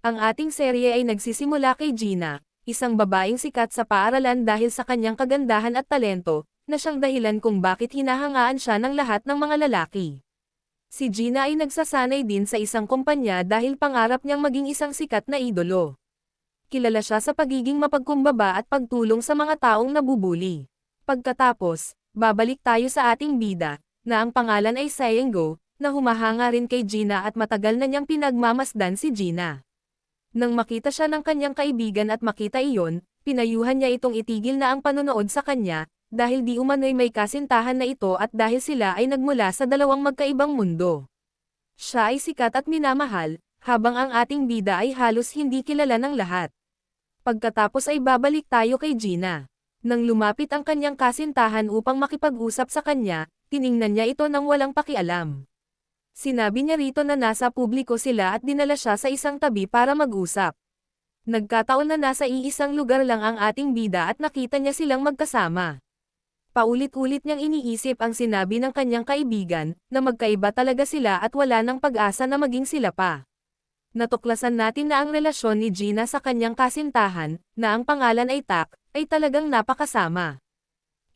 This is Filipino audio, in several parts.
Ang ating serye ay nagsisimula kay Gina, isang babaeng sikat sa paaralan dahil sa kanyang kagandahan at talento, na siyang dahilan kung bakit hinahangaan siya ng lahat ng mga lalaki. Si Gina ay nagsasanay din sa isang kumpanya dahil pangarap niyang maging isang sikat na idolo. Kilala siya sa pagiging mapagkumbaba at pagtulong sa mga taong nabubuli. Pagkatapos, babalik tayo sa ating bida, na ang pangalan ay Sayengo, na humahanga rin kay Gina at matagal na niyang pinagmamasdan si Gina. Nang makita siya ng kanyang kaibigan at makita iyon, pinayuhan niya itong itigil na ang panonood sa kanya, dahil di umano'y may kasintahan na ito at dahil sila ay nagmula sa dalawang magkaibang mundo. Siya ay sikat at minamahal, habang ang ating bida ay halos hindi kilala ng lahat. Pagkatapos ay babalik tayo kay Gina. Nang lumapit ang kanyang kasintahan upang makipag-usap sa kanya, tiningnan niya ito nang walang pakialam. Sinabi niya rito na nasa publiko sila at dinala siya sa isang tabi para mag-usap. Nagkataon na nasa iisang lugar lang ang ating bida at nakita niya silang magkasama. Paulit-ulit niyang iniisip ang sinabi ng kanyang kaibigan, na magkaiba talaga sila at wala nang pag-asa na maging sila pa. Natuklasan natin na ang relasyon ni Gina sa kanyang kasintahan, na ang pangalan ay Tak, ay talagang napakasama.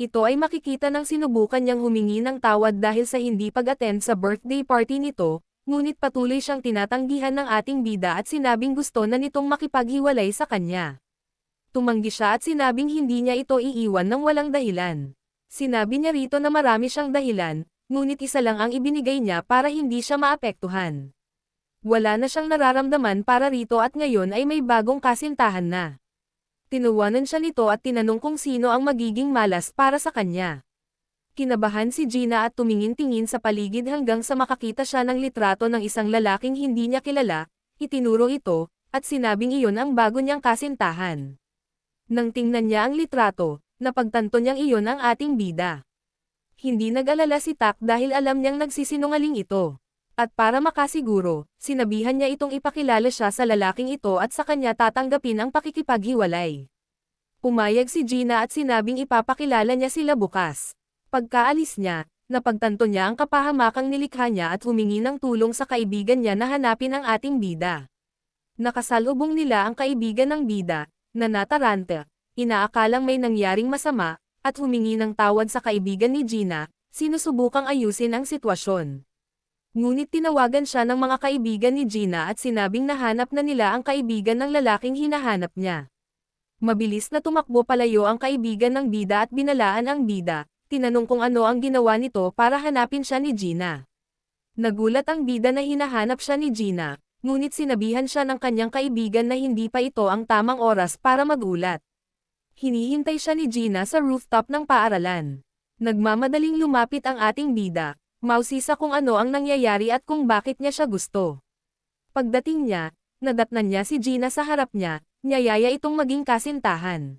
Ito ay makikita nang sinubukan niyang humingi ng tawad dahil sa hindi pag-attend sa birthday party nito, ngunit patuloy siyang tinatanggihan ng ating bida at sinabing gusto na nitong makipaghiwalay sa kanya. Tumanggi siya at sinabing hindi niya ito iiwan ng walang dahilan. Sinabi niya rito na marami siyang dahilan, ngunit isa lang ang ibinigay niya para hindi siya maapektuhan. Wala na siyang nararamdaman para rito at ngayon ay may bagong kasintahan na. Tinuwanan siya nito at tinanong kung sino ang magiging malas para sa kanya. Kinabahan si Gina at tumingin-tingin sa paligid hanggang sa makakita siya ng litrato ng isang lalaking hindi niya kilala, itinuro ito, at sinabing iyon ang bago niyang kasintahan. Nang tingnan niya ang litrato, napagtanto niyang iyon ang ating bida. Hindi nag-alala si Tak dahil alam niyang nagsisinungaling ito. At para makasiguro, sinabihan niya itong ipakilala siya sa lalaking ito at sa kanya tatanggapin ang pakikipaghiwalay. Pumayag si Gina at sinabing ipapakilala niya sila bukas. Pagkaalis niya, napagtanto niya ang kapahamakang nilikha niya at humingi ng tulong sa kaibigan niya na hanapin ang ating bida. Nakasalubong nila ang kaibigan ng bida, na nataranta, inaakalang may nangyaring masama, at humingi ng tawad sa kaibigan ni Gina, sinusubukang ayusin ang sitwasyon. Ngunit tinawagan siya ng mga kaibigan ni Gina at sinabing nahanap na nila ang kaibigan ng lalaking hinahanap niya. Mabilis na tumakbo palayo ang kaibigan ng bida at binalaan ang bida, tinanong kung ano ang ginawa nito para hanapin siya ni Gina. Nagulat ang bida na hinahanap siya ni Gina, ngunit sinabihan siya ng kanyang kaibigan na hindi pa ito ang tamang oras para magulat. Hinihintay siya ni Gina sa rooftop ng paaralan. Nagmamadaling lumapit ang ating bida. Mausisa kung ano ang nangyayari at kung bakit niya siya gusto. Pagdating niya, nadatnan niya si Gina sa harap niya, niyayaya itong maging kasintahan.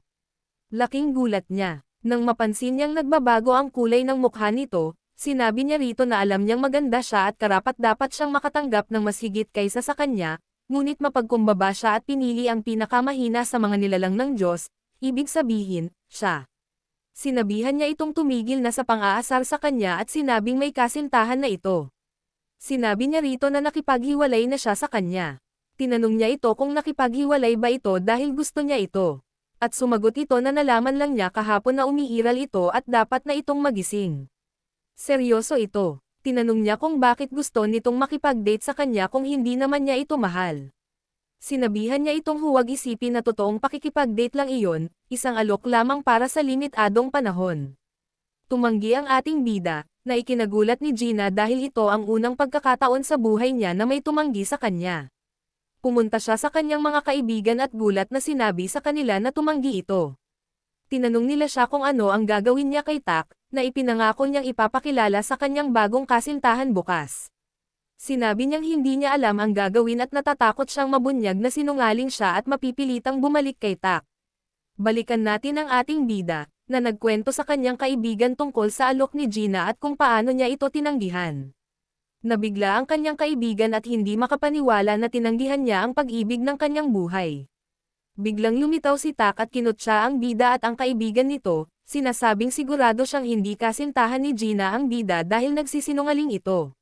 Laking gulat niya. Nang mapansin niyang nagbabago ang kulay ng mukha nito, sinabi niya rito na alam niyang maganda siya at karapat-dapat siyang makatanggap ng mas higit kaysa sa kanya, ngunit mapagkumbaba siya at pinili ang pinakamahina sa mga nilalang ng Diyos, ibig sabihin, siya. Sinabihan niya itong tumigil na sa pang-aasar sa kanya at sinabing may kasintahan na ito. Sinabi niya rito na nakipaghiwalay na siya sa kanya. Tinanong niya ito kung nakipaghiwalay ba ito dahil gusto niya ito. At sumagot ito na nalaman lang niya kahapon na umiiral ito at dapat na itong magising. Seryoso ito. Tinanong niya kung bakit gusto nitong makipag-date sa kanya kung hindi naman niya ito mahal. Sinabihan niya itong huwag isipin na totoong pakikipag-date lang iyon, isang alok lamang para sa limitadong panahon. Tumanggi ang ating bida, na ikinagulat ni Gina dahil ito ang unang pagkakataon sa buhay niya na may tumanggi sa kanya. Pumunta siya sa kanyang mga kaibigan at gulat na sinabi sa kanila na tumanggi ito. Tinanong nila siya kung ano ang gagawin niya kay Tak, na ipinangako niyang ipapakilala sa kanyang bagong kasintahan bukas. Sinabi niyang hindi niya alam ang gagawin at natatakot siyang mabunyag na sinungaling siya at mapipilitang bumalik kay Tak. Balikan natin ang ating bida, na nagkwento sa kanyang kaibigan tungkol sa alok ni Gina at kung paano niya ito tinanggihan. Nabigla ang kanyang kaibigan at hindi makapaniwala na tinanggihan niya ang pag-ibig ng kanyang buhay. Biglang lumitaw si Tak at kinutya ang bida at ang kaibigan nito, sinasabing sigurado siyang hindi kasintahan ni Gina ang bida dahil nagsisinungaling ito.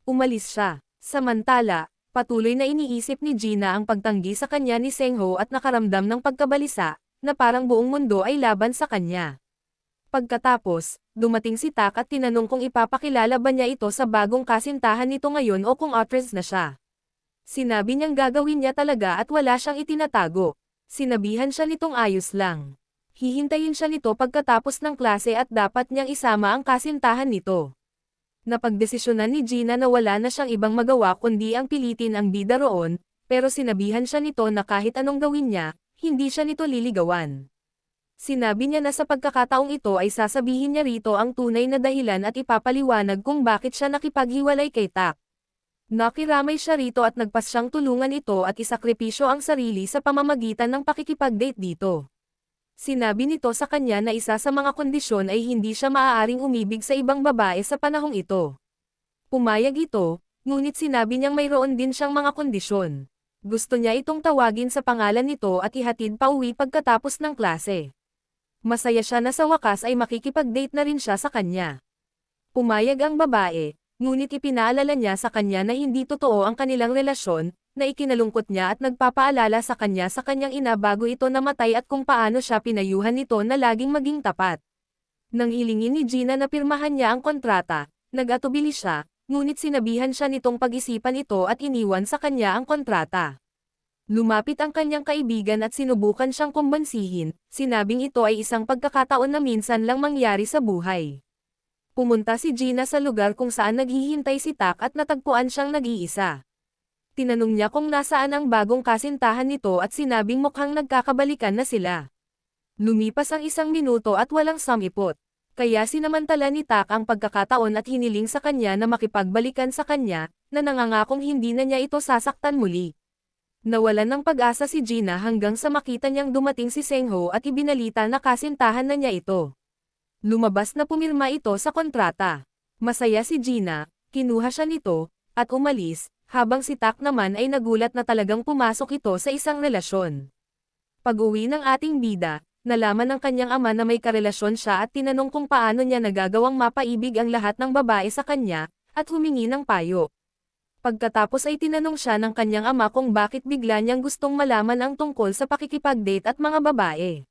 Umalis siya. Samantala, Patuloy na iniisip ni Gina ang pagtanggi sa kanya ni Sengho at nakaramdam ng pagkabalisa, na parang buong mundo ay laban sa kanya. Pagkatapos, dumating si Tak at tinanong kung ipapakilala ba niya ito sa bagong kasintahan nito ngayon o kung actress na siya. Sinabi niyang gagawin niya talaga at wala siyang itinatago. Sinabihan siya nitong ayos lang. Hihintayin siya nito pagkatapos ng klase at dapat niyang isama ang kasintahan nito. Napagdesisyonan ni Gina na wala na siyang ibang magawa kundi ang pilitin ang bida roon, pero sinabihan siya nito na kahit anong gawin niya, hindi siya nito liligawan. Sinabi niya na sa pagkakataong ito ay sasabihin niya rito ang tunay na dahilan at ipapaliwanag kung bakit siya nakipaghiwalay kay Tak. Nakiramay siya rito at nagpas siyang tulungan ito at isakripisyo ang sarili sa pamamagitan ng pakikipag-date dito. Sinabi nito sa kanya na isa sa mga kondisyon ay hindi siya maaaring umibig sa ibang babae sa panahong ito. Pumayag ito, ngunit sinabi niyang mayroon din siyang mga kondisyon. Gusto niya itong tawagin sa pangalan nito at ihatid pauwi pagkatapos ng klase. Masaya siya na sa wakas ay makikipag-date na rin siya sa kanya. Pumayag ang babae, ngunit ipinaalala niya sa kanya na hindi totoo ang kanilang relasyon, na ikinalungkot niya at nagpapaalala sa kanyang ina bago ito namatay at kung paano siya pinayuhan nito na laging maging tapat. Nang hilingin ni Gina na pirmahan niya ang kontrata, nag-atubili siya, ngunit sinabihan siya nitong pag-isipan ito at iniwan sa kanya ang kontrata. Lumapit ang kanyang kaibigan at sinubukan siyang kumbansihin, sinabing ito ay isang pagkakataon na minsan lang mangyari sa buhay. Pumunta si Gina sa lugar kung saan naghihintay si Tak at natagpuan siyang nag-iisa. Tinanong niya kung nasaan ang bagong kasintahan nito at sinabing mukhang nagkakabalikan na sila. Lumipas ang 1 minuto at walang samipot. Kaya sinamantala ni Tak ang pagkakataon at hiniling sa kanya na makipagbalikan sa kanya, na nangangakong hindi na niya ito sasaktan muli. Nawalan ng pag-asa si Gina hanggang sa makita niyang dumating si Sengho at ibinalita na kasintahan na niya ito. Lumabas na pumirma ito sa kontrata. Masaya si Gina, kinuha siya nito, at umalis, habang si Tak naman ay nagulat na talagang pumasok ito sa isang relasyon. Pag-uwi ng ating bida, nalaman ng kanyang ama na may karelasyon siya at tinanong kung paano niya nagagawang mapaibig ang lahat ng babae sa kanya, at humingi ng payo. Pagkatapos ay tinanong siya ng kanyang ama kung bakit bigla niyang gustong malaman ang tungkol sa pakikipag-date at mga babae.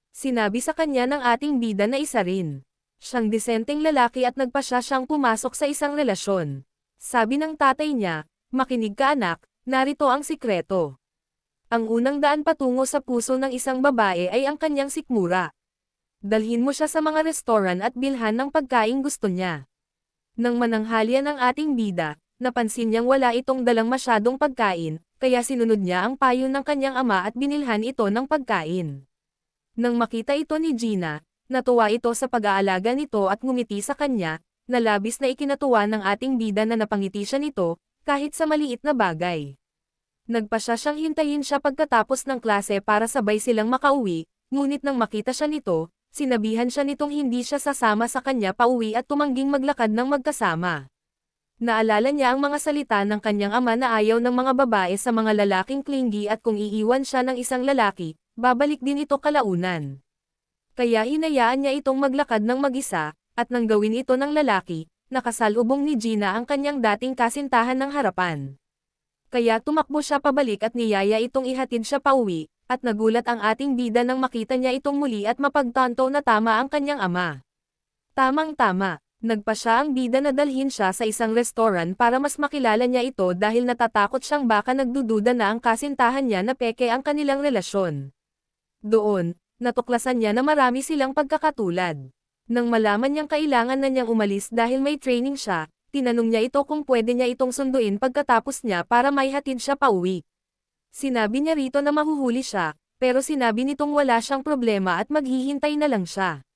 Sinabi sa kanya ng ating bida na isa rin siyang disenteng lalaki at nagpasya siyang pumasok sa isang relasyon. Sabi ng tatay niya, "Makinig ka anak, narito ang sikreto. Ang unang daan patungo sa puso ng isang babae ay ang kanyang sikmura. Dalhin mo siya sa mga restoran at bilhan ng pagkaing gusto niya." Nang mananghalyan ng ating bida, napansin niyang wala itong dalang masyadong pagkain, kaya sinunod niya ang payo ng kanyang ama at binilhan ito ng pagkain. Nang makita ito ni Gina, natuwa ito sa pag-aalaga nito at ngumiti sa kanya, na labis na ikinatuwa ng ating bida na napangiti siya nito, kahit sa maliit na bagay. Nagpasya siyang hintayin siya pagkatapos ng klase para sabay silang makauwi, ngunit nang makita siya nito, sinabihan siya nitong hindi siya sasama sa kanya pauwi at tumangging maglakad ng magkasama. Naalala niya ang mga salita ng kanyang ama na ayaw ng mga babae sa mga lalaking clingy at kung iiwan siya ng isang lalaki, babalik din ito kalaunan. Kaya hinayaan niya itong maglakad ng mag-isa, at nang gawin ito ng lalaki, nakasalubong ni Gina ang kanyang dating kasintahan ng harapan. Kaya tumakbo siya pabalik at niyaya itong ihatid siya pauwi, at nagulat ang ating bida nang makita niya itong muli at mapagtanto na tama ang kanyang ama. Tamang-tama. Nagpasya ang bida na dalhin siya sa isang restoran para mas makilala niya ito dahil natatakot siyang baka nagdududa na ang kasintahan niya na peke ang kanilang relasyon. Doon, natuklasan niya na marami silang pagkakatulad. Nang malaman niyang kailangan na niyang umalis dahil may training siya, tinanong niya ito kung pwede niya itong sunduin pagkatapos niya para maihatid siya pauwi. Sinabi niya rito na mahuhuli siya, pero sinabi nitong wala siyang problema at maghihintay na lang siya.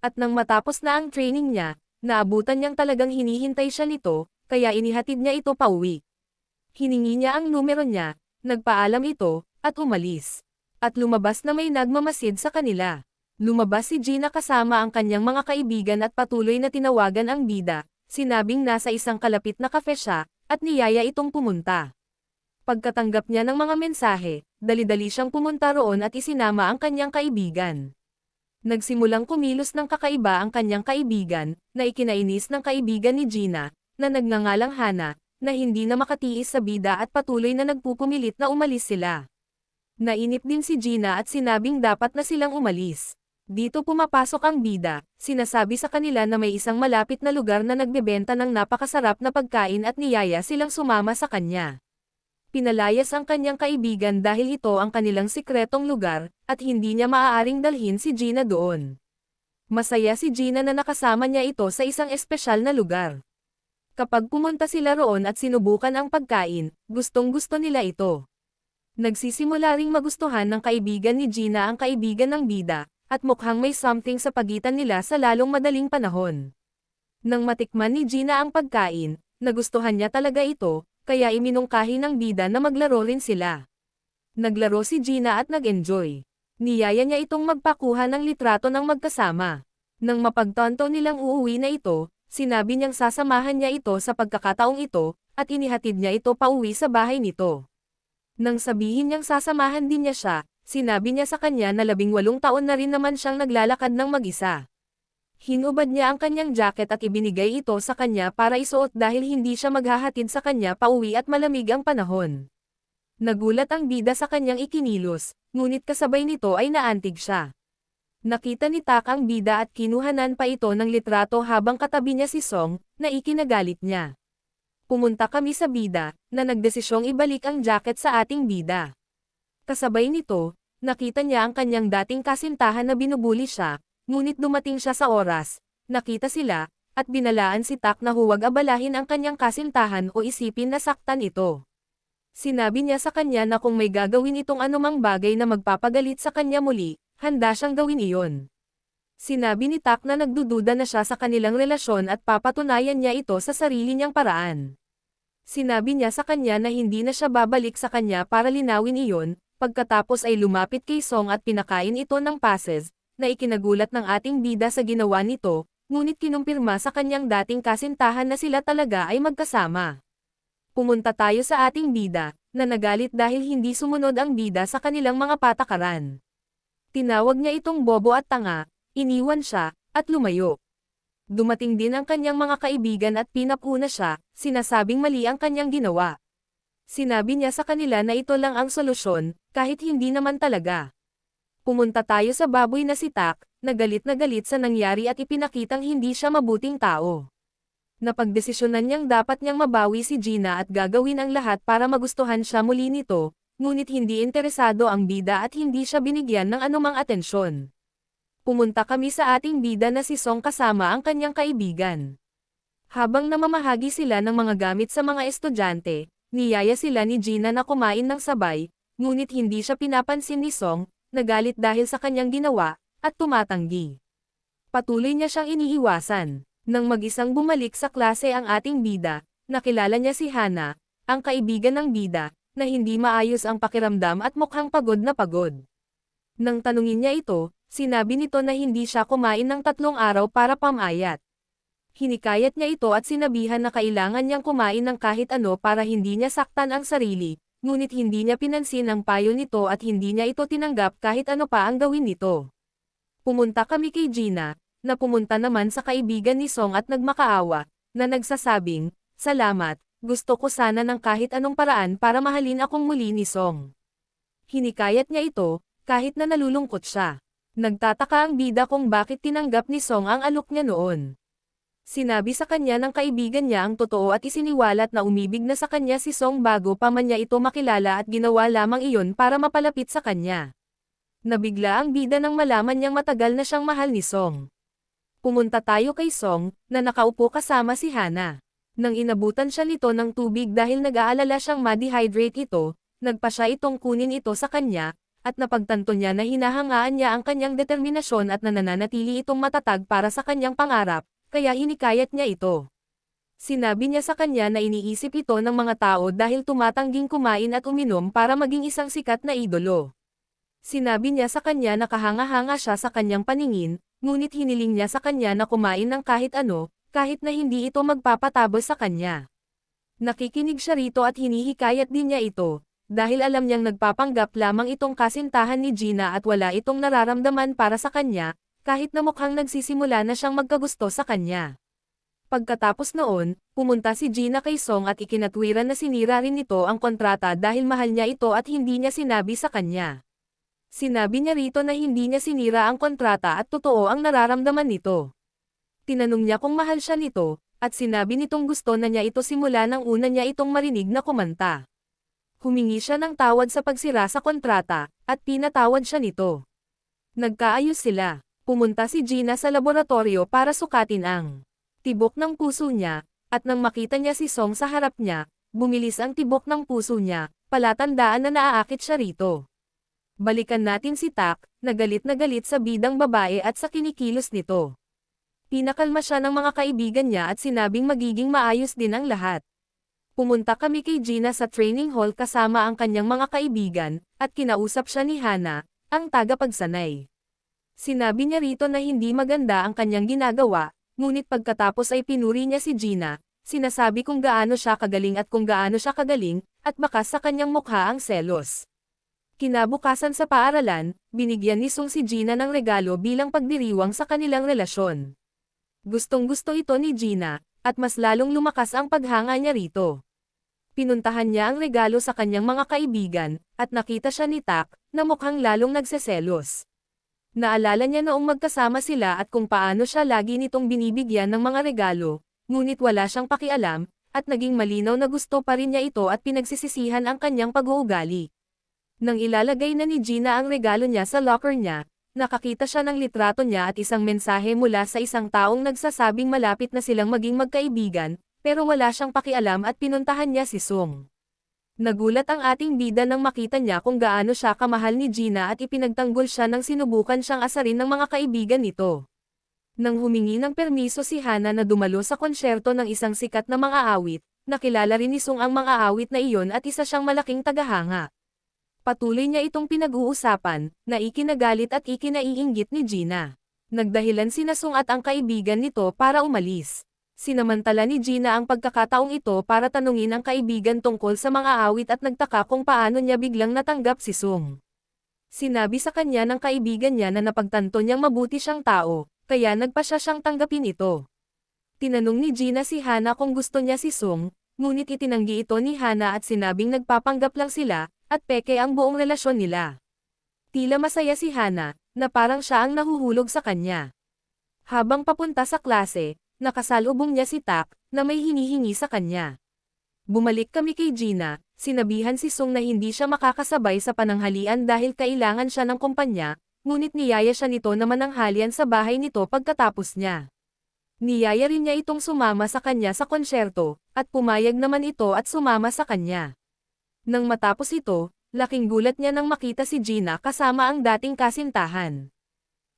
At nang matapos na ang training niya, naabutan niyang talagang hinihintay siya nito, kaya inihatid niya ito pauwi. Hiningi niya ang numero niya, nagpaalam ito, at umalis. At lumabas na may nagmamasid sa kanila. Lumabas si Gina kasama ang kanyang mga kaibigan at patuloy na tinawagan ang bida, sinabing nasa isang kalapit na kafe siya, at niyaya itong pumunta. Pagkatanggap niya ng mga mensahe, dali-dali siyang pumunta roon at isinama ang kanyang kaibigan. Nagsimulang kumilos ng kakaiba ang kanyang kaibigan, na ikinainis ng kaibigan ni Gina, na nagngangalang Hana, na hindi na makatiis sa bida at patuloy na nagpupumilit na umalis sila. Nainip din si Gina at sinabing dapat na silang umalis. Dito pumapasok ang bida, sinasabi sa kanila na may isang malapit na lugar na nagbebenta ng napakasarap na pagkain at niyaya silang sumama sa kanya. Pinalayas ang kanyang kaibigan dahil ito ang kanilang sikretong lugar, at hindi niya maaaring dalhin si Gina doon. Masaya si Gina na nakasama niya ito sa isang espesyal na lugar. Kapag pumunta sila roon at sinubukan ang pagkain, gustong-gusto nila ito. Nagsisimula ring magustuhan ng kaibigan ni Gina ang kaibigan ng bida, at mukhang may something sa pagitan nila sa lalong madaling panahon. Nang matikman ni Gina ang pagkain, nagustuhan niya talaga ito, kaya iminungkahi ng bida na maglaro rin sila. Naglaro si Gina at nag-enjoy. Niyaya niya itong magpakuha ng litrato ng magkasama. Nang mapagtanto nilang uuwi na ito, sinabi niyang sasamahan niya ito sa pagkakataong ito, at inihatid niya ito pauwi sa bahay nito. Nang sabihin niyang sasamahan din niya siya, sinabi niya sa kanya na 18 taon na rin naman siyang naglalakad ng mag-isa. Hinubad niya ang kanyang jacket at ibinigay ito sa kanya para isuot dahil hindi siya maghahatid sa kanya pauwi at malamig ang panahon. Nagulat ang bida sa kanyang ikinilos, ngunit kasabay nito ay naantig siya. Nakita ni Tak ang bida at kinuhanan pa ito ng litrato habang katabi niya si Song, na ikinagalit niya. Pumunta kami sa bida, na nagdesisyong ibalik ang jacket sa ating bida. Kasabay nito, nakita niya ang kanyang dating kasintahan na binubuli siya, ngunit dumating siya sa oras, nakita sila, at binalaan si Tak na huwag abalahin ang kanyang kasintahan o isipin na saktan ito. Sinabi niya sa kanya na kung may gagawin itong anumang bagay na magpapagalit sa kanya muli, handa siyang gawin iyon. Sinabi ni Tak na nagdududa na siya sa kanilang relasyon at papatunayan niya ito sa sarili niyang paraan. Sinabi niya sa kanya na hindi na siya babalik sa kanya para linawin iyon. Pagkatapos ay lumapit kay Song at pinakain ito ng passes, na ikinagulat ng ating bida sa ginawa nito, ngunit kinumpirma sa kanyang dating kasintahan na sila talaga ay magkasama. Pumunta tayo sa ating bida, na nagalit dahil hindi sumunod ang bida sa kanilang mga patakaran. Tinawag niya itong bobo at tanga, iniwan siya, at lumayo. Dumating din ang kanyang mga kaibigan at pinapuna siya, sinasabing mali ang kanyang ginawa. Sinabi niya sa kanila na ito lang ang solusyon, kahit hindi naman talaga. Pumunta tayo sa baboy na si Tak, na galit sa nangyari at ipinakitang hindi siya mabuting tao. Napagdesisyonan niyang dapat niyang mabawi si Gina at gagawin ang lahat para magustuhan siya muli nito, ngunit hindi interesado ang bida at hindi siya binigyan ng anumang atensyon. Pumunta kami sa ating bida na si Song kasama ang kanyang kaibigan. Habang namamahagi sila ng mga gamit sa mga estudyante, niyaya sila ni Gina na kumain ng sabay, ngunit hindi siya pinapansin ni Song, nagalit dahil sa kanyang ginawa, at tumatanggi. Patuloy niya siyang iniiwasan. Nang mag-isang bumalik sa klase ang ating bida, nakilala niya si Hana, ang kaibigan ng bida, na hindi maayos ang pakiramdam at mukhang pagod na pagod. Nang tanungin niya ito, sinabi nito na hindi siya kumain ng 3 araw para pamayat. Hinikayat niya ito at sinabihan na kailangan niyang kumain ng kahit ano para hindi niya saktan ang sarili, ngunit hindi niya pinansin ang payo nito at hindi niya ito tinanggap kahit ano pa ang gawin nito. Pumunta kami kay Gina, na pumunta naman sa kaibigan ni Song at nagmakaawa, na nagsasabing, "Salamat, gusto ko sana ng kahit anong paraan para mahalin akong muli ni Song." Hinikayat niya ito, kahit na nalulungkot siya. Nagtataka ang bida kung bakit tinanggap ni Song ang alok niya noon. Sinabi sa kanya ng kaibigan niya ang totoo at isiniwalat na umibig na sa kanya si Song bago pa man niya ito makilala at ginawa lamang iyon para mapalapit sa kanya. Nabigla ang bida nang malaman niyang matagal na siyang mahal ni Song. Pumunta tayo kay Song, na nakaupo kasama si Hana. Nang inabutan siya nito ng tubig dahil nag-aalala siyang ma-dehydrate ito, nagpa siya itong kunin ito sa kanya, at napagtanto niya na hinahangaan niya ang kanyang determinasyon at nananatili itong matatag para sa kanyang pangarap, kaya hinikayat niya ito. Sinabi niya sa kanya na iniisip ito ng mga tao dahil tumatangging kumain at uminom para maging isang sikat na idolo. Sinabi niya sa kanya na kahanga-hanga siya sa kanyang paningin, ngunit hiniling niya sa kanya na kumain ng kahit ano, kahit na hindi ito magpapatabos sa kanya. Nakikinig siya rito at hinihikayat din niya ito, dahil alam niyang nagpapanggap lamang itong kasintahan ni Gina at wala itong nararamdaman para sa kanya, kahit na mukhang nagsisimula na siyang magkagusto sa kanya. Pagkatapos noon, pumunta si Gina kay Song at ikinatwiran na sinira rin nito ang kontrata dahil mahal niya ito at hindi niya sinabi sa kanya. Sinabi niya rito na hindi niya sinira ang kontrata at totoo ang nararamdaman nito. Tinanong niya kung mahal siya nito, at sinabi nitong gusto na niya ito simula nang una niya itong marinig na kumanta. Humingi siya ng tawad sa pagsira sa kontrata, at pinatawad siya nito. Nagkaayos sila. Pumunta si Gina sa laboratorio para sukatin ang tibok ng puso niya, at nang makita niya si Song sa harap niya, bumilis ang tibok ng puso niya, palatandaan na naaakit siya rito. Balikan natin si Tak, na galit sa bidang babae at sa kinikilos nito. Pinakalma siya ng mga kaibigan niya at sinabing magiging maayos din ang lahat. Pumunta kami kay Gina sa training hall kasama ang kanyang mga kaibigan, at kinausap siya ni Hana, ang tagapagsanay. Sinabi niya rito na hindi maganda ang kanyang ginagawa, ngunit pagkatapos ay pinuri niya si Gina, sinasabi kung gaano siya kagaling at kung gaano siya kagaling, at bakas sa kanyang mukha ang selos. Kinabukasan sa paaralan, binigyan ni Song si Gina ng regalo bilang pagdiriwang sa kanilang relasyon. Gustong-gusto ito ni Gina, at mas lalong lumakas ang paghanga niya rito. Pinuntahan niya ang regalo sa kanyang mga kaibigan, at nakita siya ni Tak, na mukhang lalong nagseselos. Naalala niya noong magkasama sila at kung paano siya lagi nitong binibigyan ng mga regalo, ngunit wala siyang pakialam, at naging malinaw na gusto pa rin niya ito at pinagsisisihan ang kanyang pag-uugali. Nang ilalagay na ni Gina ang regalo niya sa locker niya, nakakita siya ng litrato niya at isang mensahe mula sa isang taong nagsasabing malapit na silang maging magkaibigan, pero wala siyang pakialam at pinuntahan niya si Song. Nagulat ang ating bida nang makita niya kung gaano siya kamahal ni Gina at ipinagtanggol siya nang sinubukan siyang asarin ng mga kaibigan nito. Nang humingi ng permiso si Hana na dumalo sa konsyerto ng isang sikat na mga awit, nakilala rin ni Song ang mga awit na iyon at isa siyang malaking tagahanga. Patuloy niya itong pinag-uusapan, na ikinagalit at ikinaiinggit ni Gina. Nagdahilan sina Song at ang kaibigan nito para umalis. Sinamantala ni Gina ang pagkakataong ito para tanungin ang kaibigan tungkol sa mga awit at nagtaka kung paano niya biglang natanggap si Song. Sinabi sa kanya ng kaibigan niya na napagtanto niyang mabuti siyang tao, kaya nagpasya siyang tanggapin ito. Tinanong ni Gina si Hana kung gusto niya si Song, ngunit itinanggi ito ni Hana at sinabing nagpapanggap lang sila, at peke ang buong relasyon nila. Tila masaya si Hana, na parang siya ang nahuhulog sa kanya. Habang papunta sa klase, nakasalubong niya si Tak, na may hinihingi sa kanya. Bumalik kami kay Gina, sinabihan si Song na hindi siya makakasabay sa pananghalian dahil kailangan siya ng kumpanya, ngunit niyaya siya nito na mananghalian sa bahay nito pagkatapos niya. Niyaya rin niya itong sumama sa kanya sa konsyerto, at pumayag naman ito at sumama sa kanya. Nang matapos ito, laking gulat niya nang makita si Gina kasama ang dating kasintahan.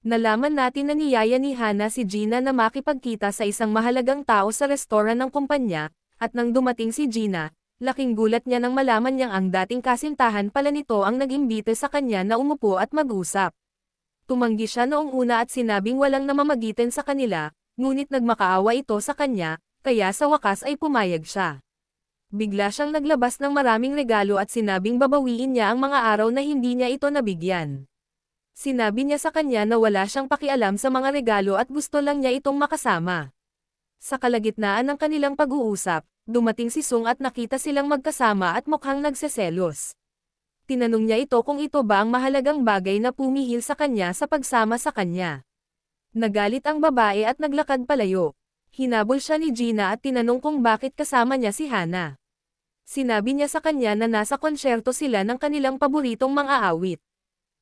Nalaman natin na niyaya ni Hana si Gina na makipagkita sa isang mahalagang tao sa restoran ng kumpanya, at nang dumating si Gina, laking gulat niya nang malaman niyang ang dating kasintahan pala nito ang nag-imbite sa kanya na umupo at mag-usap. Tumanggi siya noong una at sinabing walang namamagitan sa kanila, ngunit nagmakaawa ito sa kanya, kaya sa wakas ay pumayag siya. Bigla siyang naglabas ng maraming regalo at sinabing babawiin niya ang mga araw na hindi niya ito nabigyan. Sinabi niya sa kanya na wala siyang pakialam sa mga regalo at gusto lang niya itong makasama. Sa kalagitnaan ng kanilang pag-uusap, dumating si Song at nakita silang magkasama at mukhang nagseselos. Tinanong niya ito kung ito ba ang mahalagang bagay na pumihil sa kanya sa pagsama sa kanya. Nagalit ang babae at naglakad palayo. Hinabol siya ni Gina at tinanong kung bakit kasama niya si Hana. Sinabi niya sa kanya na nasa konsyerto sila ng kanilang paboritong mga awit.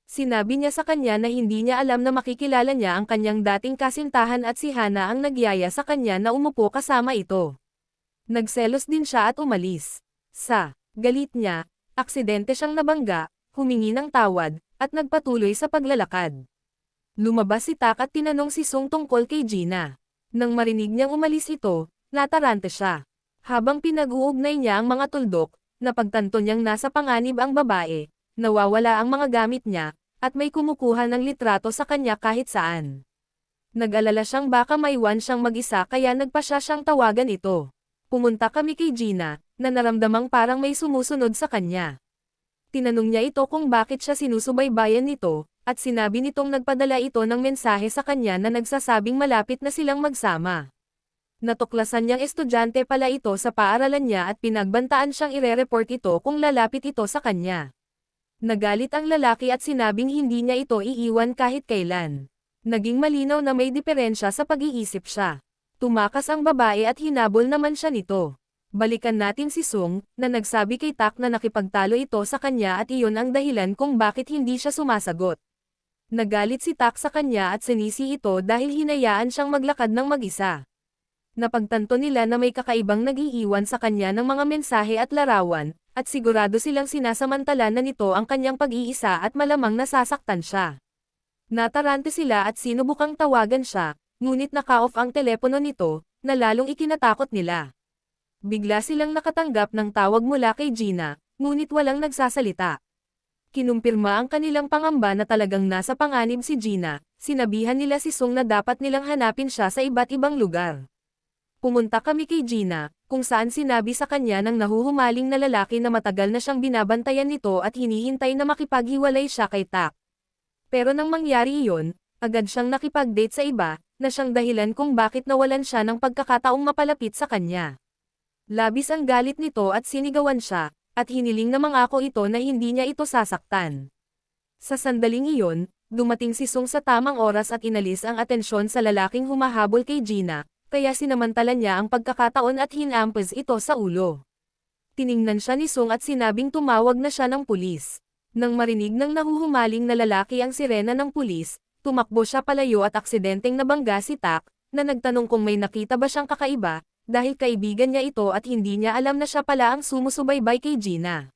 Sinabi niya sa kanya na hindi niya alam na makikilala niya ang kanyang dating kasintahan at si Hana ang nagyaya sa kanya na umupo kasama ito. Nagselos din siya at umalis. Sa galit niya, aksidente siyang nabangga, humingi ng tawad, at nagpatuloy sa paglalakad. Lumabas si Tak at tinanong si Song tungkol kay Gina. Nang marinig niyang umalis ito, natarante siya. Habang pinag-uugnay niya ang mga tuldok, napagtanto niyang nasa panganib ang babae. Nawawala ang mga gamit niya, at may kumukuha ng litrato sa kanya kahit saan. Nag-alala siyang baka maiwan siyang mag-isa kaya nagpasya siyang tawagan ito. Pumunta kami kay Gina, na naramdamang parang may sumusunod sa kanya. Tinanong niya ito kung bakit siya sinusubaybayan nito, at sinabi nitong nagpadala ito ng mensahe sa kanya na nagsasabing malapit na silang magsama. Natuklasan niyang estudyante pala ito sa paaralan niya at pinagbantaan siyang ire-report ito kung lalapit ito sa kanya. Nagalit ang lalaki at sinabing hindi niya ito iiwan kahit kailan. Naging malinaw na may diferensya sa pag-iisip siya. Tumakas ang babae at hinabol naman siya nito. Balikan natin si Sung, na nagsabi kay Tak na nakipagtalo ito sa kanya at iyon ang dahilan kung bakit hindi siya sumasagot. Nagalit si Tak sa kanya at sinisi ito dahil hinayaan siyang maglakad ng mag-isa. Napagtanto nila na may kakaibang nag-iiwan sa kanya ng mga mensahe at larawan, at sigurado silang sinasamantala na nito ang kanyang pag-iisa at malamang nasasaktan siya. Natarante sila at sinubukang tawagan siya, ngunit naka-off ang telepono nito, na lalong ikinatakot nila. Bigla silang nakatanggap ng tawag mula kay Gina, ngunit walang nagsasalita. Kinumpirma ang kanilang pangamba na talagang nasa panganib si Gina, sinabihan nila si Sung na dapat nilang hanapin siya sa iba't ibang lugar. Pumunta kami kay Gina, kung saan sinabi sa kanya ng nahuhumaling na lalaki na matagal na siyang binabantayan nito at hinihintay na makipaghiwalay siya kay Tak. Pero nang mangyari iyon, agad siyang nakipag-date sa iba, na siyang dahilan kung bakit nawalan siya ng pagkakataong mapalapit sa kanya. Labis ang galit nito at sinigawan siya, at hiniling na mangako ito na hindi niya ito sasaktan. Sa sandaling iyon, dumating si Sung sa tamang oras at inalis ang atensyon sa lalaking humahabol kay Gina, kaya sinamantala niya ang pagkakataon at hinampas ito sa ulo. Tiningnan siya ni Sung at sinabing tumawag na siya ng pulis. Nang marinig ng nahuhumaling na lalaki ang sirena ng pulis, tumakbo siya palayo at aksidenteng nabangga si Tak, na nagtanong kung may nakita ba siyang kakaiba, dahil kaibigan niya ito at hindi niya alam na siya pala ang sumusubaybay kay Gina.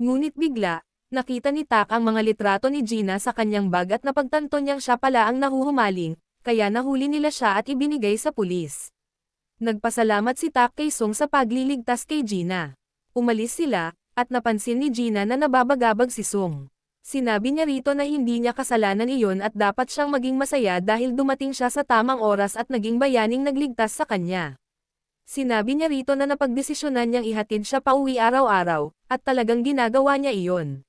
Ngunit bigla, nakita ni Tak ang mga litrato ni Gina sa kanyang bag at napagtanto niyang siya pala ang nahuhumaling, kaya nahuli nila siya at ibinigay sa pulis. Nagpasalamat si Tak kay Sung sa pagliligtas kay Gina. Umalis sila, at napansin ni Gina na nababagabag si Sung. Sinabi niya rito na hindi niya kasalanan iyon at dapat siyang maging masaya dahil dumating siya sa tamang oras at naging bayaning nagligtas sa kanya. Sinabi niya rito na napagdesisyonan niyang ihatid siya pauwi araw-araw, at talagang ginagawa niya iyon.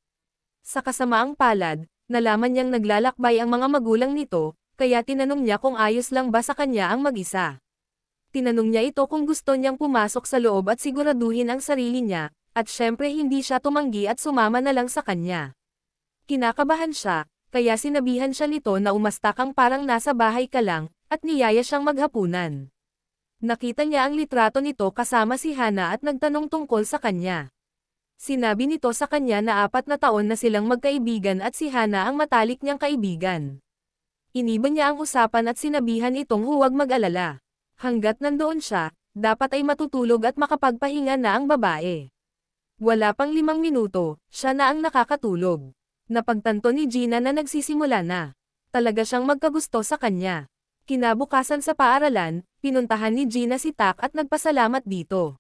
Sa kasamaang palad, nalaman niyang naglalakbay ang mga magulang nito, kaya tinanong niya kung ayos lang ba sa kanya ang mag-isa. Tinanong niya ito kung gusto niyang pumasok sa loob at siguraduhin ang sarili niya, at syempre hindi siya tumanggi at sumama na lang sa kanya. Kinakabahan siya, kaya sinabihan siya nito na umasta kang parang nasa bahay ka lang, at niyaya siyang maghapunan. Nakita niya ang litrato nito kasama si Hana at nagtanong tungkol sa kanya. Sinabi nito sa kanya na 4 na taon na silang magkaibigan at si Hana ang matalik niyang kaibigan. Iniba niya ang usapan at sinabihan itong huwag mag-alala. Hanggat nandoon siya, dapat ay matutulog at makapagpahinga na ang babae. Wala pang 5 minuto, siya na ang nakakatulog. Napagtanto ni Gina na nagsisimula na. Talaga siyang magkagusto sa kanya. Kinabukasan sa paaralan, pinuntahan ni Gina si Tak at nagpasalamat dito.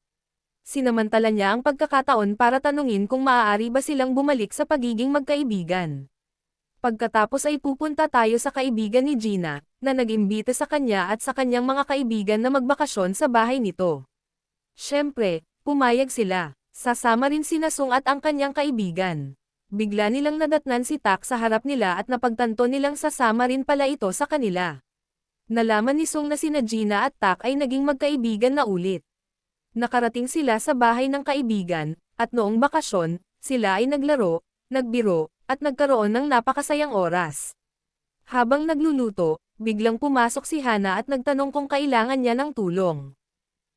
Sinamantala niya ang pagkakataon para tanungin kung maaari ba silang bumalik sa pagiging magkaibigan. Pagkatapos ay pupunta tayo sa kaibigan ni Gina, na nag-imbita sa kanya at sa kanyang mga kaibigan na magbakasyon sa bahay nito. Siyempre, pumayag sila. Sasama rin sina Sung at ang kanyang kaibigan. Bigla nilang nadatnan si Tak sa harap nila at napagtanto nilang sasama rin pala ito sa kanila. Nalaman ni Sung na sina Gina at Tak ay naging magkaibigan na ulit. Nakarating sila sa bahay ng kaibigan, at noong bakasyon, sila ay naglaro, nagbiro, at nagkaroon ng napakasayang oras. Habang nagluluto, biglang pumasok si Hana at nagtanong kung kailangan niya ng tulong.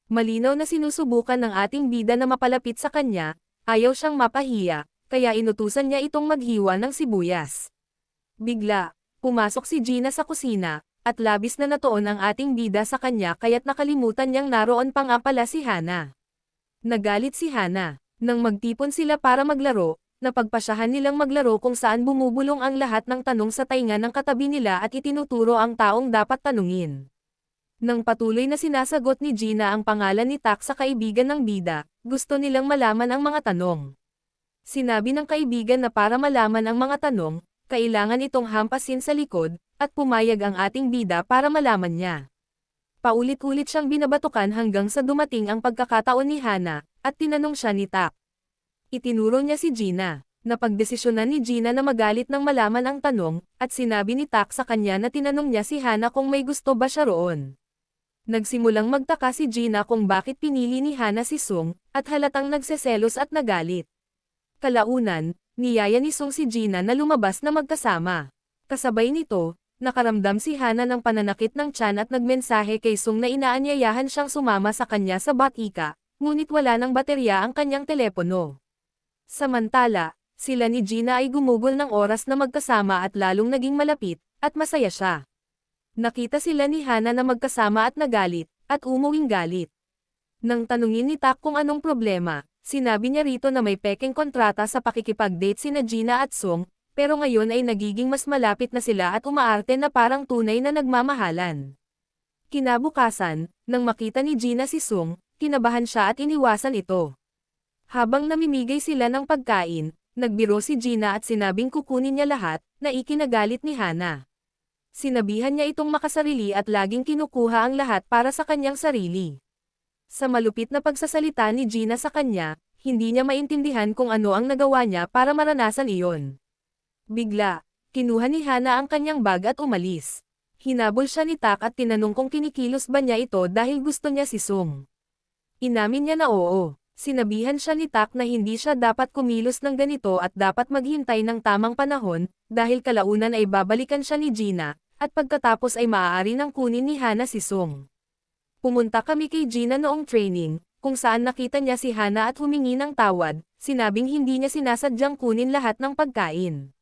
Malinaw na sinusubukan ng ating bida na mapalapit sa kanya, ayaw siyang mapahiya, kaya inutusan niya itong maghiwa ng sibuyas. Bigla, pumasok si Gina sa kusina, at labis na natuon ang ating bida sa kanya kaya't nakalimutan niyang naroon pa nga pala si Hana. Nagalit si Hana. Nang magtipon sila para maglaro, napagpasyahan nilang maglaro kung saan bumubulong ang lahat ng tanong sa tainga ng katabi nila at itinuturo ang taong dapat tanungin. Nang patuloy na sinasagot ni Gina ang pangalan ni Tak sa kaibigan ng bida, gusto nilang malaman ang mga tanong. Sinabi ng kaibigan na para malaman ang mga tanong, kailangan itong hampasin sa likod, at pumayag ang ating bida para malaman niya. Paulit-ulit siyang binabatukan hanggang sa dumating ang pagkakataon ni Hana, at tinanong siya ni Tak. Itinuro niya si Gina. Napagdesisyonan ni Gina na magalit nang malaman ang tanong, at sinabi ni Tak sa kanya na tinanong niya si Hana kung may gusto ba siya roon. Nagsimulang magtaka si Gina kung bakit pinili ni Hana si Sung, at halatang nagseselos at nagalit. Kalaunan, niyaya ni Sung si Gina na lumabas na magkasama. Kasabay nito, nakaramdam si Hana ng pananakit ng tiyan at nagmensahe kay Sung na inaanyayahan siyang sumama sa kanya sa Batika, ngunit wala ng baterya ang kanyang telepono. Samantala, sila ni Gina ay gumugol ng oras na magkasama at lalong naging malapit, at masaya siya. Nakita sila ni Hana na magkasama at nagalit, at umuwing galit. Nang tanungin ni Tak kung anong problema, sinabi niya rito na may pekeng kontrata sa pakikipag-date sina Gina at Sung, pero ngayon ay nagiging mas malapit na sila at umaarte na parang tunay na nagmamahalan. Kinabukasan, nang makita ni Gina si Sung, kinabahan siya at iniwasan ito. Habang namimigay sila ng pagkain, nagbiro si Gina at sinabing kukunin niya lahat, na ikinagalit ni Hana. Sinabihan niya itong makasarili at laging kinukuha ang lahat para sa kanyang sarili. Sa malupit na pagsasalita ni Gina sa kanya, hindi niya maintindihan kung ano ang nagawa niya para maranasan iyon. Bigla, kinuha ni Hana ang kanyang bag at umalis. Hinabol siya ni Tak at tinanong kung kinikilos ba niya ito dahil gusto niya si Sung. Inamin niya na oo. Sinabihan siya ni Tak na hindi siya dapat kumilos ng ganito at dapat maghintay ng tamang panahon, dahil kalaunan ay babalikan siya ni Gina, at pagkatapos ay maaari nang kunin ni Hana si Sung. Pumunta kami kay Gina noong training, kung saan nakita niya si Hana at humingi ng tawad, sinabing hindi niya sinasadyang kunin lahat ng pagkain.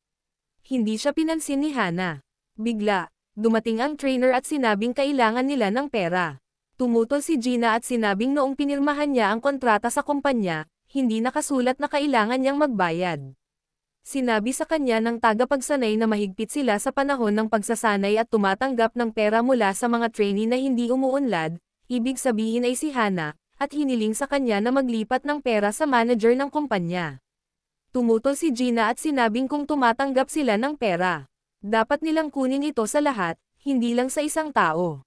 Hindi siya pinansin ni Hana. Bigla, dumating ang trainer at sinabing kailangan nila ng pera. Tumutol si Gina at sinabing noong pinirmahan niya ang kontrata sa kumpanya, hindi nakasulat na kailangan niyang magbayad. Sinabi sa kanya ng tagapagsanay na mahigpit sila sa panahon ng pagsasanay at tumatanggap ng pera mula sa mga trainee na hindi umuunlad, ibig sabihin ay si Hana, at hiniling sa kanya na maglipat ng pera sa manager ng kumpanya. Tumutol si Gina at sinabing kung tumatanggap sila ng pera, dapat nilang kunin ito sa lahat, hindi lang sa isang tao.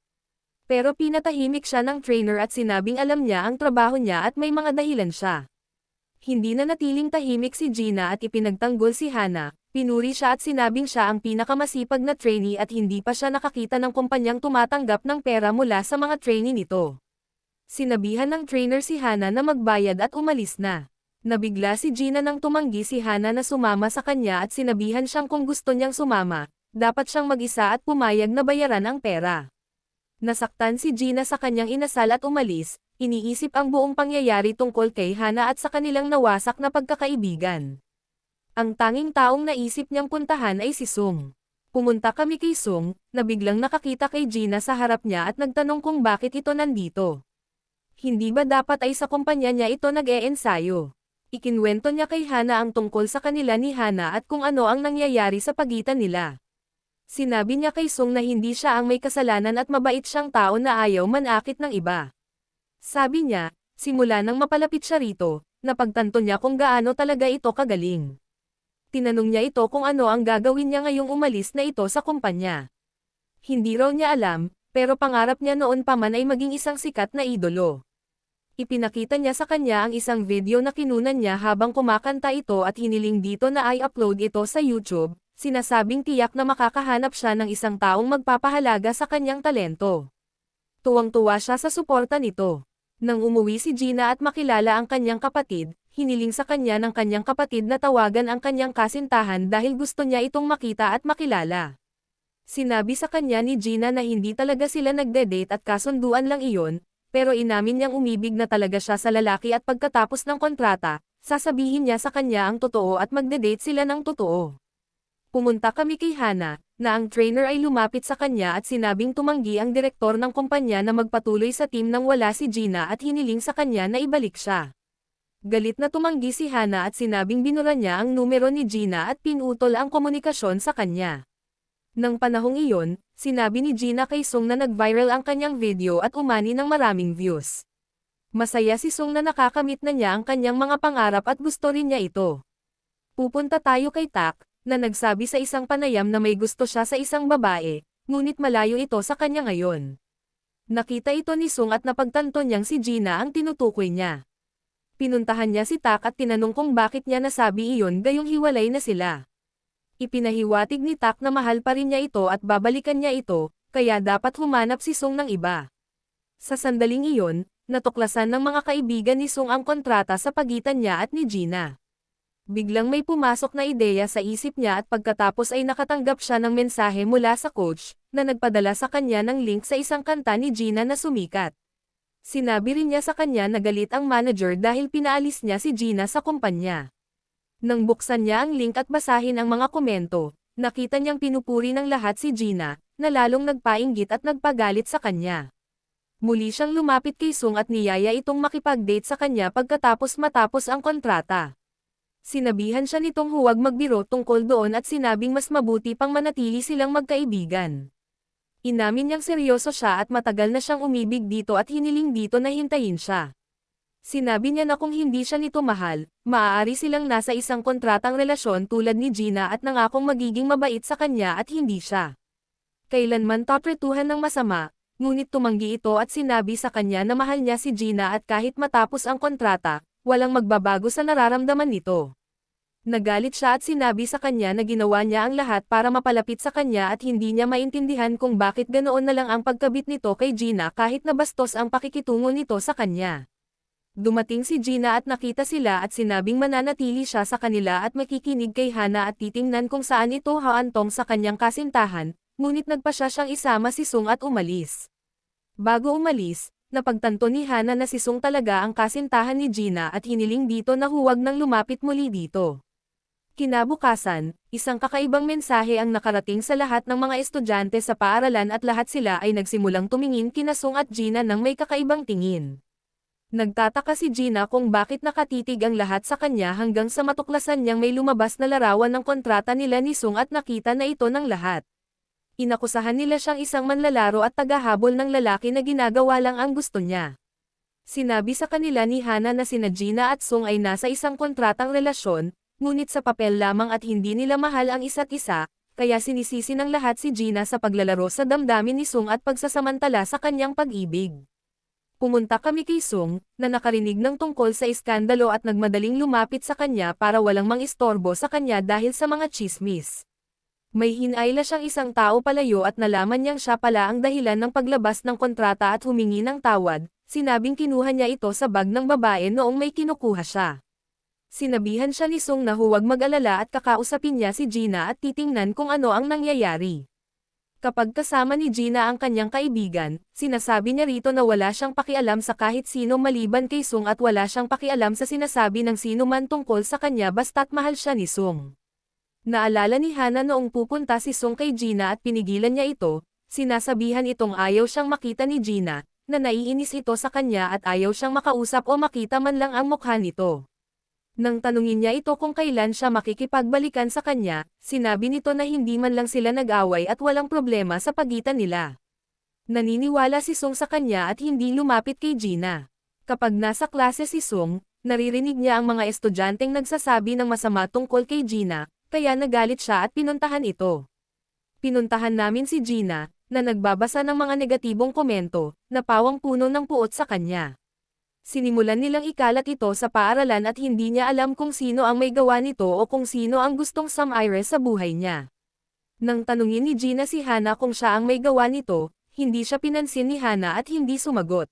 Pero pinatahimik siya ng trainer at sinabing alam niya ang trabaho niya at may mga dahilan siya. Hindi na natiling tahimik si Gina at ipinagtanggol si Hana, pinuri siya at sinabing siya ang pinakamasipag na trainee at hindi pa siya nakakita ng kumpanyang tumatanggap ng pera mula sa mga trainee nito. Sinabihan ng trainer si Hana na magbayad at umalis na. Nabigla si Gina nang tumanggi si Hana na sumama sa kanya at sinabihan siyang kung gusto niyang sumama, dapat siyang mag-isa at pumayag na bayaran ang pera. Nasaktan si Gina sa kanyang inasal at umalis, iniisip ang buong pangyayari tungkol kay Hana at sa kanilang nawasak na pagkakaibigan. Ang tanging taong naisip niyang puntahan ay si Sung. Pumunta kami kay Sung, na biglang nakakita kay Gina sa harap niya at nagtanong kung bakit ito nandito. Hindi ba dapat ay sa kumpanya niya ito nag-e-ensayo? Ikinwento niya kay Hana ang tungkol sa kanila ni Hana at kung ano ang nangyayari sa pagitan nila. Sinabi niya kay Sung na hindi siya ang may kasalanan at mabait siyang tao na ayaw manakit ng iba. Sabi niya, simula nang mapalapit siya rito, napagtanto niya kung gaano talaga ito kagaling. Tinanong niya ito kung ano ang gagawin niya ngayong umalis na ito sa kumpanya. Hindi raw niya alam, pero pangarap niya noon pa man ay maging isang sikat na idolo. Ipinakita niya sa kanya ang isang video na kinunan niya habang kumakanta ito at hiniling dito na i-upload ito sa YouTube. Sinasabing tiyak na makakahanap siya ng isang taong magpapahalaga sa kanyang talento. Tuwang-tuwa siya sa suporta nito. Nang umuwi si Gina at makilala ang kanyang kapatid, hiniling sa kanya ng kanyang kapatid na tawagan ang kanyang kasintahan dahil gusto niya itong makita at makilala. Sinabi sa kanya ni Gina na hindi talaga sila nagde-date at kasunduan lang iyon, pero inamin niyang umibig na talaga siya sa lalaki at pagkatapos ng kontrata, sasabihin niya sa kanya ang totoo at magde-date sila ng totoo. Pumunta kami kay Hana, na ang trainer ay lumapit sa kanya at sinabing tumanggi ang direktor ng kumpanya na magpatuloy sa team nang wala si Gina at hiniling sa kanya na ibalik siya. Galit na tumanggi si Hana at sinabing binura niya ang numero ni Gina at pinutol ang komunikasyon sa kanya. Nang panahong iyon, sinabi ni Gina kay Sung na nag-viral ang kanyang video at umani ng maraming views. Masaya si Sung na nakakamit na niya ang kanyang mga pangarap at gusto rin niya ito. Pupunta tayo kay Tak, na nagsabi sa isang panayam na may gusto siya sa isang babae, ngunit malayo ito sa kanya ngayon. Nakita ito ni Sung at napagtanto niyang si Gina ang tinutukoy niya. Pinuntahan niya si Tak at tinanong kung bakit niya nasabi iyon gayong hiwalay na sila. Ipinahiwatig ni Tak na mahal pa rin niya ito at babalikan niya ito, kaya dapat humanap si Sung ng iba. Sa sandaling iyon, natuklasan ng mga kaibigan ni Sung ang kontrata sa pagitan niya at ni Gina. Biglang may pumasok na ideya sa isip niya at pagkatapos ay nakatanggap siya ng mensahe mula sa coach, na nagpadala sa kanya ng link sa isang kanta ni Gina na sumikat. Sinabi rin niya sa kanya na galit ang manager dahil pinaalis niya si Gina sa kumpanya. Nang buksan niya ang link at basahin ang mga komento, nakita niyang pinupuri ng lahat si Gina, na lalong nagpainggit at nagpagalit sa kanya. Muli siyang lumapit kay Sung at niyaya itong makipag-date sa kanya pagkatapos matapos ang kontrata. Sinabihan siya nitong huwag magbiro tungkol doon at sinabing mas mabuti pang manatili silang magkaibigan. Inamin niyang seryoso siya at matagal na siyang umibig dito at hiniling dito na hintayin siya. Sinabi niya na kung hindi siya nito mahal, maaari silang nasa isang kontratang relasyon tulad ni Gina at nangakong magiging mabait sa kanya at hindi siya kailanman tatratuhan ng masama, ngunit tumanggi ito at sinabi sa kanya na mahal niya si Gina at kahit matapos ang kontrata, walang magbabago sa nararamdaman nito. Nagalit siya at sinabi sa kanya na ginawa niya ang lahat para mapalapit sa kanya at hindi niya maintindihan kung bakit ganoon na lang ang pagkabit nito kay Gina kahit nabastos ang pakikitungo nito sa kanya. Dumating si Gina at nakita sila at sinabing mananatili siya sa kanila at makikinig kay Hana at titingnan kung saan ito haantong sa kanyang kasintahan, ngunit nagpasya siyang isama si Sung at umalis. Bago umalis, napagtanto ni Hana na si Sung talaga ang kasintahan ni Gina at hiniling dito na huwag nang lumapit muli dito. Kinabukasan, isang kakaibang mensahe ang nakarating sa lahat ng mga estudyante sa paaralan at lahat sila ay nagsimulang tumingin kina Sung at Gina ng may kakaibang tingin. Nagtataka si Gina kung bakit nakatitig ang lahat sa kanya hanggang sa matuklasan niyang may lumabas na larawan ng kontrata nila ni Sung at nakita na ito ng lahat. Inakusahan nila siyang isang manlalaro at tagahabol ng lalaki na ginagawa lang ang gusto niya. Sinabi sa kanila ni Hana na sina Gina at Sung ay nasa isang kontratang relasyon, ngunit sa papel lamang at hindi nila mahal ang isa't isa, kaya sinisisi ng lahat si Gina sa paglalaro sa damdamin ni Sung at pagsasamantala sa kanyang pag-ibig. Pumunta kami kay Sung, na nakarinig ng tungkol sa iskandalo at nagmadaling lumapit sa kanya para walang mangistorbo sa kanya dahil sa mga tsismis. May hinayla siyang isang tao palayo at nalaman niyang siya pala ang dahilan ng paglabas ng kontrata at humingi ng tawad, sinabing kinuha niya ito sa bag ng babae noong may kinukuha siya. Sinabihan siya ni Sung na huwag mag-alala at kakausapin niya si Gina at titingnan kung ano ang nangyayari. Kapag kasama ni Gina ang kanyang kaibigan, sinasabi niya rito na wala siyang pakialam sa kahit sino maliban kay Sung at wala siyang pakialam sa sinasabi ng sino man tungkol sa kanya basta't mahal siya ni Sung. Naalala ni Hana noong pupunta si Sung kay Gina at pinigilan niya ito, sinasabihan itong ayaw siyang makita ni Gina, na naiinis ito sa kanya at ayaw siyang makausap o makita man lang ang mukha nito. Nang tanungin niya ito kung kailan siya makikipagbalikan sa kanya, sinabi nito na hindi man lang sila nag-away at walang problema sa pagitan nila. Naniniwala si Sung sa kanya at hindi lumapit kay Gina. Kapag nasa klase si Sung, naririnig niya ang mga estudyanteng nagsasabi ng masama tungkol kay Gina, kaya nagalit siya at pinuntahan ito. Pinuntahan namin si Gina, na nagbabasa ng mga negatibong komento, na pawang puno ng puot sa kanya. Sinimulan nilang ikalat ito sa paaralan at hindi niya alam kung sino ang may gawa nito o kung sino ang gustong sumire sa buhay niya. Nang tanungin ni Gina si Hana kung siya ang may gawa nito, hindi siya pinansin ni Hana at hindi sumagot.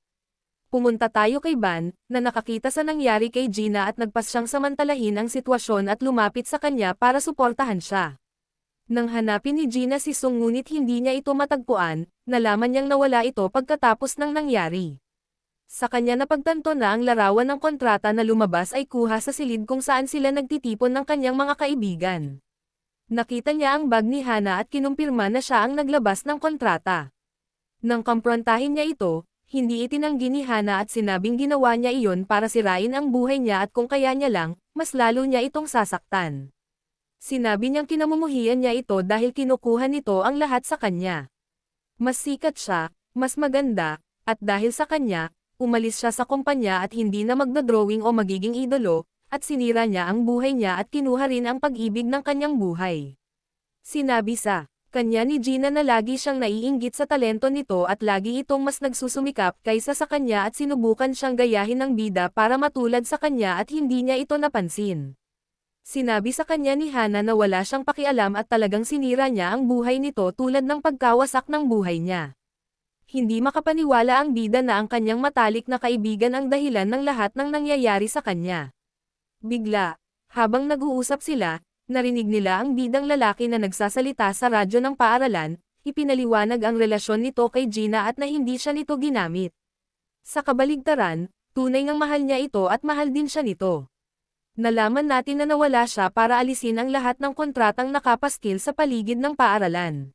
Pumunta tayo kay Ban, na nakakita sa nangyari kay Gina at nagpas siyang samantalahin ang sitwasyon at lumapit sa kanya para suportahan siya. Nang hanapin ni Gina si Sung ngunit hindi niya ito matagpuan, nalaman niyang nawala ito pagkatapos ng nangyari. Sa kanya napagtanto na ang larawan ng kontrata na lumabas ay kuha sa silid kung saan sila nagtitipon ng kanyang mga kaibigan. Nakita niya ang bag ni Hana at kinumpirma na siya ang naglabas ng kontrata. Nang kamprontahin niya ito, hindi itinanggi ni Hana at sinabing ginawa niya iyon para sirain ang buhay niya at kung kaya niya lang, mas lalo niya itong sasaktan. Sinabi niyang kinamumuhian niya ito dahil kinukuha nito ang lahat sa kanya. Mas sikat siya, mas maganda, at dahil sa kanya, umalis siya sa kumpanya at hindi na magdodrawing o magiging idolo, at sinira niya ang buhay niya at kinuha rin ang pag-ibig ng kanyang buhay. Sinabi sa kanya ni Gina na lagi siyang naiinggit sa talento nito at lagi itong mas nagsusumikap kaysa sa kanya at sinubukan siyang gayahin ng bida para matulad sa kanya at hindi niya ito napansin. Sinabi sa kanya ni Hana na wala siyang pakialam at talagang sinira niya ang buhay nito tulad ng pagkawasak ng buhay niya. Hindi makapaniwala ang bida na ang kanyang matalik na kaibigan ang dahilan ng lahat ng nangyayari sa kanya. Bigla, habang nag-uusap sila, narinig nila ang bidang lalaki na nagsasalita sa radyo ng paaralan, ipinaliwanag ang relasyon nito kay Gina at na hindi siya nito ginamit. Sa kabaligtaran, tunay ngang mahal niya ito at mahal din siya nito. Nalaman natin na nawala siya para alisin ang lahat ng kontratang nakapaskil sa paligid ng paaralan.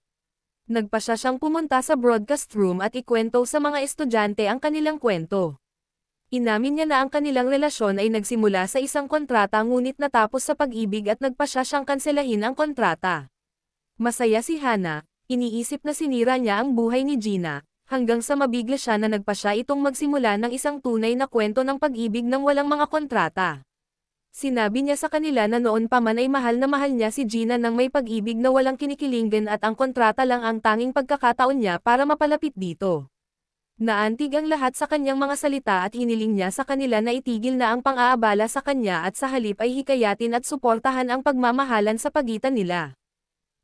Nagpa siya siyang pumunta sa broadcast room at ikwento sa mga estudyante ang kanilang kwento. Inamin niya na ang kanilang relasyon ay nagsimula sa isang kontrata ngunit natapos sa pag-ibig at nagpa siya siyang kanselahin ang kontrata. Masaya si Hana, iniisip na sinira niya ang buhay ni Gina, hanggang sa mabigla siya na nagpa siya itong magsimula ng isang tunay na kwento ng pag-ibig ng walang mga kontrata. Sinabi niya sa kanila na noon pa man ay mahal na mahal niya si Gina nang may pag-ibig na walang kinikilingan at ang kontrata lang ang tanging pagkakataon niya para mapalapit dito. Naantig ang lahat sa kanyang mga salita at hiniling niya sa kanila na itigil na ang pang-aabala sa kanya at sa halip ay hikayatin at suportahan ang pagmamahalan sa pagitan nila.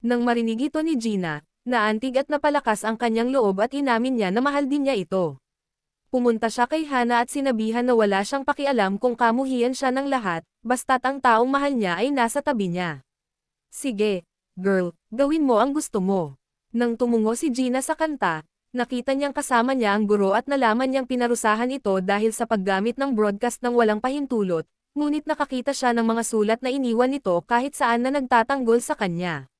Nang marinig ito ni Gina, naantig at napalakas ang kanyang loob at inamin niya na mahal din niya ito. Pumunta siya kay Hana at sinabihan na wala siyang pakialam kung kamuhian siya ng lahat, basta't ang taong mahal niya ay nasa tabi niya. Sige, girl, gawin mo ang gusto mo. Nang tumungo si Gina sa kanta, nakita niyang kasama niya ang guro at nalaman niyang pinarusahan ito dahil sa paggamit ng broadcast ng walang pahintulot, ngunit nakakita siya ng mga sulat na iniwan nito kahit saan na nagtatanggol sa kanya.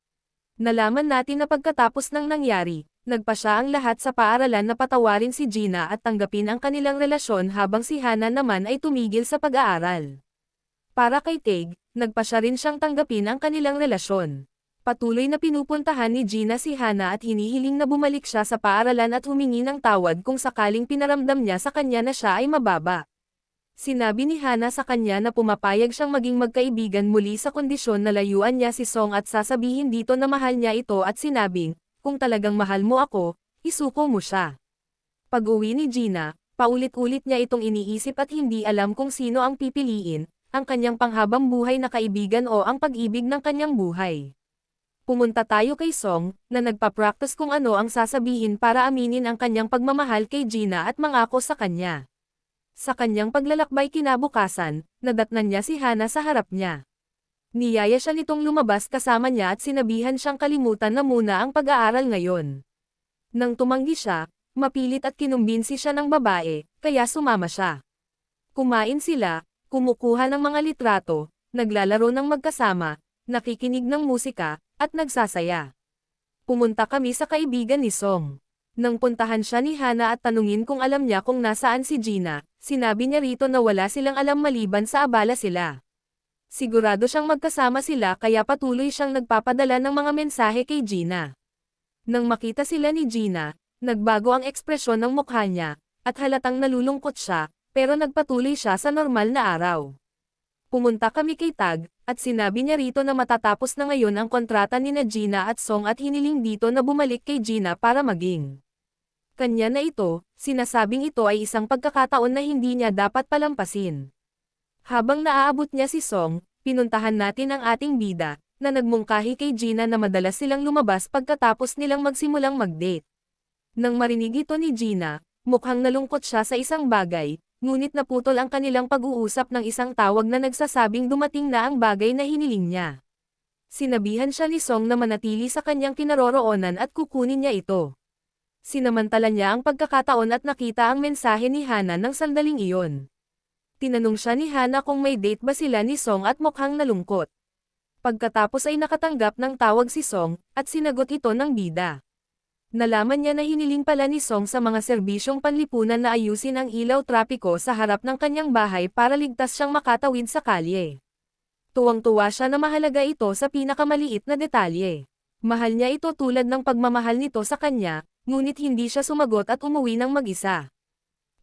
Nalaman natin na pagkatapos ng nangyari, nagpa siya ang lahat sa paaralan na patawarin si Gina at tanggapin ang kanilang relasyon habang si Hana naman ay tumigil sa pag-aaral. Para kay Tig, nagpa siya rin siyang tanggapin ang kanilang relasyon. Patuloy na pinupuntahan ni Gina si Hana at hinihiling na bumalik siya sa paaralan at humingi ng tawad kung sakaling pinaramdam niya sa kanya na siya ay mababa. Sinabi ni Hana sa kanya na pumapayag siyang maging magkaibigan muli sa kondisyon na layuan niya si Song at sasabihin dito na mahal niya ito at sinabing, kung talagang mahal mo ako, isuko mo siya. Pag-uwi ni Gina, paulit-ulit niya itong iniisip at hindi alam kung sino ang pipiliin, ang kanyang panghabang buhay na kaibigan o ang pag-ibig ng kanyang buhay. Pumunta tayo kay Song, na nagpa-practice kung ano ang sasabihin para aminin ang kanyang pagmamahal kay Gina at mangako sa kanya. Sa kanyang paglalakbay kinabukasan, nadatnan niya si Hana sa harap niya. Niyaya siya nitong lumabas kasama niya at sinabihan siyang kalimutan na muna ang pag-aaral ngayon. Nang tumanggi siya, mapilit at kinumbinsi siya ng babae, kaya sumama siya. Kumain sila, kumukuha ng mga litrato, naglalaro ng magkasama, nakikinig ng musika, at nagsasaya. Pumunta kami sa kaibigan ni Song. Nang puntahan siya ni Hana at tanungin kung alam niya kung nasaan si Gina, sinabi niya rito na wala silang alam maliban sa abala sila. Sigurado siyang magkasama sila kaya patuloy siyang nagpapadala ng mga mensahe kay Gina. Nang makita sila ni Gina, nagbago ang ekspresyon ng mukha niya, at halatang nalulungkot siya, pero nagpatuloy siya sa normal na araw. Pumunta kami kay Tag, at sinabi niya rito na matatapos na ngayon ang kontrata ni Gina at Song at hiniling dito na bumalik kay Gina para maging kanya na ito, sinasabing ito ay isang pagkakataon na hindi niya dapat palampasin. Habang naaabot niya si Song, pinuntahan natin ang ating bida, na nagmungkahi kay Gina na madalas silang lumabas pagkatapos nilang magsimulang mag-date. Nang marinig ito ni Gina, mukhang nalungkot siya sa isang bagay, ngunit naputol ang kanilang pag-uusap ng isang tawag na nagsasabing dumating na ang bagay na hiniling niya. Sinabihan siya ni Song na manatili sa kanyang kinaroroonan at kukunin niya ito. Sinamantala niya ang pagkakataon at nakita ang mensahe ni Hana ng sandaling iyon. Tinanong siya ni Hana kung may date ba sila ni Song at mukhang nalungkot. Pagkatapos ay nakatanggap ng tawag si Song, at sinagot ito ng bida. Nalaman niya na hiniling pala ni Song sa mga serbisyong panlipunan na ayusin ang ilaw trapiko sa harap ng kanyang bahay para ligtas siyang makatawid sa kalye. Tuwang-tuwa siya na mahalaga ito sa pinakamaliit na detalye. Mahal niya ito tulad ng pagmamahal nito sa kanya, ngunit hindi siya sumagot at umuwi ng mag-isa.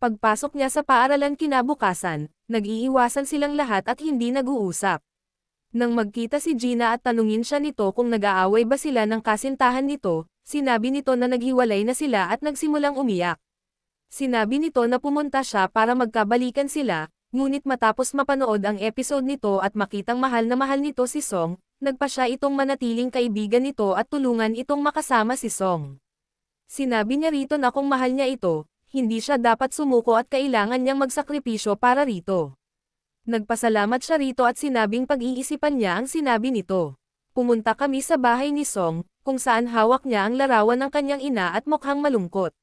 Pagpasok niya sa paaralan kinabukasan, nag-iiwasan silang lahat at hindi nag-uusap. Nang magkita si Gina at tanungin siya nito kung nag-aaway ba sila ng kasintahan nito, sinabi nito na naghiwalay na sila at nagsimulang umiyak. Sinabi nito na pumunta siya para magkabalikan sila, ngunit matapos mapanood ang episode nito at makitang mahal na mahal nito si Song, nagpa siya itong manatiling kaibigan nito at tulungan itong makasama si Song. Sinabi niya rito na kung mahal niya ito, hindi siya dapat sumuko at kailangan niyang magsakripisyo para rito. Nagpasalamat siya rito at sinabing pag-iisipan niya ang sinabi nito. Pumunta kami sa bahay ni Song, kung saan hawak niya ang larawan ng kanyang ina at mukhang malungkot.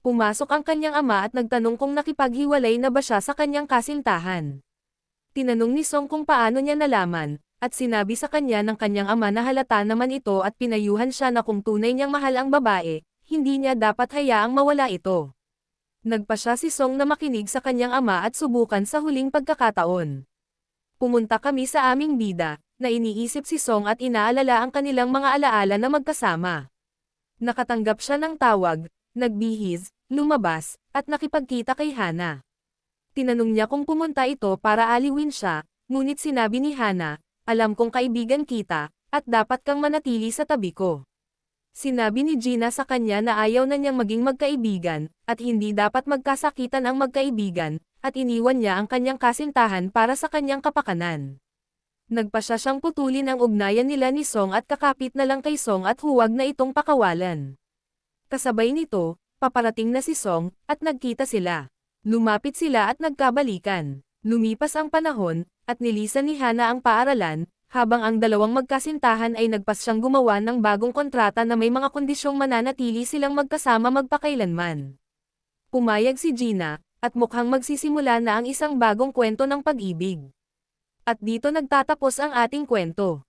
Pumasok ang kanyang ama at nagtanong kung nakipaghiwalay na ba siya sa kanyang kasintahan. Tinanong ni Song kung paano niya nalaman, at sinabi sa kanya ng kanyang ama na halata naman ito at pinayuhan siya na kung tunay niyang mahal ang babae, hindi niya dapat hayaang mawala ito. Nagpa siya si Song na makinig sa kanyang ama at subukan sa huling pagkakataon. Pumunta kami sa aming bida, na iniisip si Song at inaalala ang kanilang mga alaala na magkasama. Nakatanggap siya ng tawag, nagbihis, lumabas, at nakipagkita kay Hana. Tinanong niya kung pumunta ito para aliwin siya, ngunit sinabi ni Hana, alam kong kaibigan kita, at dapat kang manatili sa tabi ko. Sinabi ni Gina sa kanya na ayaw na niyang maging magkaibigan, at hindi dapat magkasakitan ang magkaibigan, at iniwan niya ang kanyang kasintahan para sa kanyang kapakanan. Nagpa siya siyang putulin ang ugnayan nila ni Song at kakapit na lang kay Song at huwag na itong pakawalan. Kasabay nito, paparating na si Song, at nagkita sila. Lumapit sila at nagkabalikan. Lumipas ang panahon, at nilisan ni Hana ang paaralan, habang ang dalawang magkasintahan ay nagpas siyang gumawa ng bagong kontrata na may mga kondisyong mananatili silang magkasama magpakailanman. Pumayag si Gina, at mukhang magsisimula na ang isang bagong kwento ng pag-ibig. At dito nagtatapos ang ating kwento.